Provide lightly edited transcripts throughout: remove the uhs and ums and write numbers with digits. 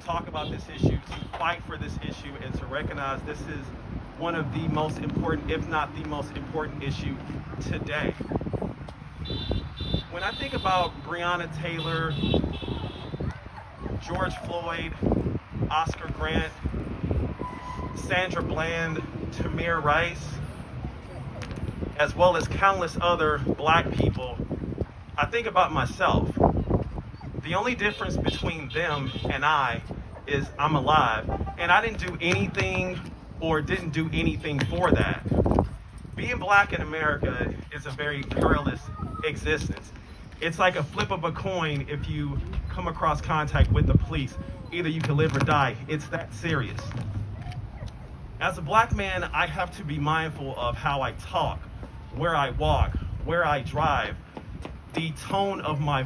talk about this issue, to fight for this issue, and to recognize this is one of the most important, if not the most important issue today. When I think about Breonna Taylor, George Floyd, Oscar Grant, Sandra Bland, Tamir Rice, as well as countless other black people, I think about myself. The only difference between them and I is I'm alive, and I didn't do anything or didn't do anything for that. Being black in America is a very perilous existence. It's like a flip of a coin if you come across contact with the police. Either you can live or die. It's that serious. As a black man, I have to be mindful of how I talk, where I walk, where I drive, the tone of my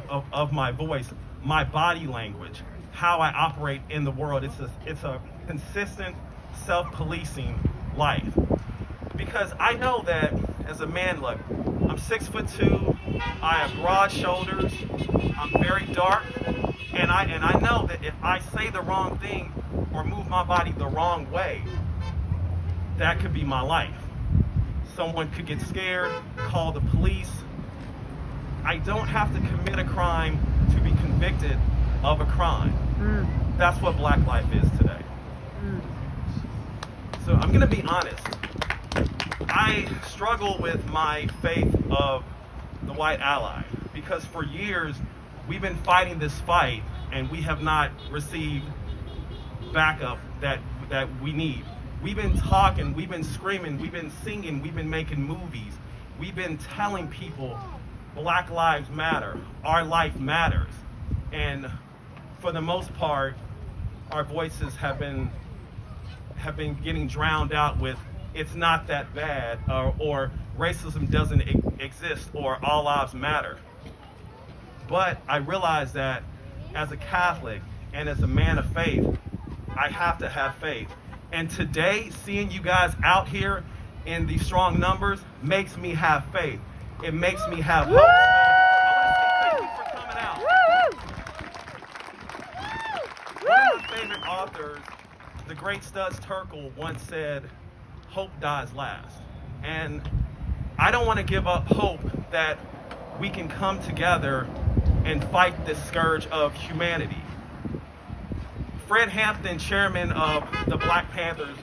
voice, my body language, how I operate in the world. It's a consistent self-policing life. Because I know that as a man, look, I'm 6'2", I have broad shoulders, I'm very dark, and I know that if I say the wrong thing or move my body the wrong way, that could be my life. Someone could get scared, call the police. I don't have to commit a crime to be convicted of a crime. That's what black life is today. So I'm gonna be honest. I struggle with my faith of the white ally because for years we've been fighting this fight and we have not received backup that we need. We've been talking, we've been screaming, we've been singing, we've been making movies. We've been telling people Black lives matter, our life matters. And for the most part, our voices have been getting drowned out with it's not that bad, or racism doesn't exist, or all lives matter. But I realize that as a Catholic and as a man of faith, I have to have faith. And today, seeing you guys out here in these strong numbers makes me have faith. It makes me have hope. I want to say thank you for coming out. One of my favorite authors, the great Studs Terkel, once said, "Hope dies last." And I don't want to give up hope that we can come together and fight this scourge of humanity. Fred Hampton, chairman of the Black Panthers,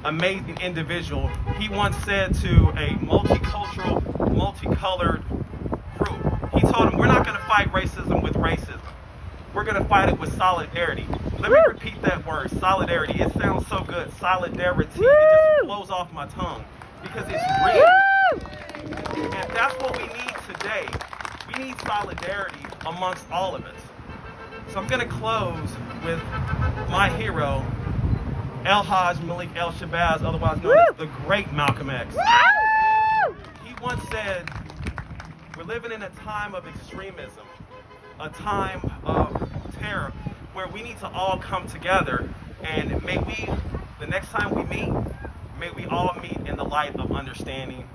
amazing individual, he once said to a multicultural, multicolored group, he told them, we're not going to fight racism with racism. We're going to fight it with solidarity. Let me repeat that word, solidarity. It sounds so good, solidarity. It just flows off my tongue because it's real. And that's what we need today. We need solidarity amongst all of us. So I'm going to close with my hero, El Hajj Malik El Shabazz, otherwise known as the great Malcolm X. He once said, we're living in a time of extremism, a time of terror, where we need to all come together, and may we, the next time we meet, may we all meet in the light of understanding.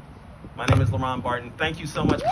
My name is LaRon Barton. Thank you so much.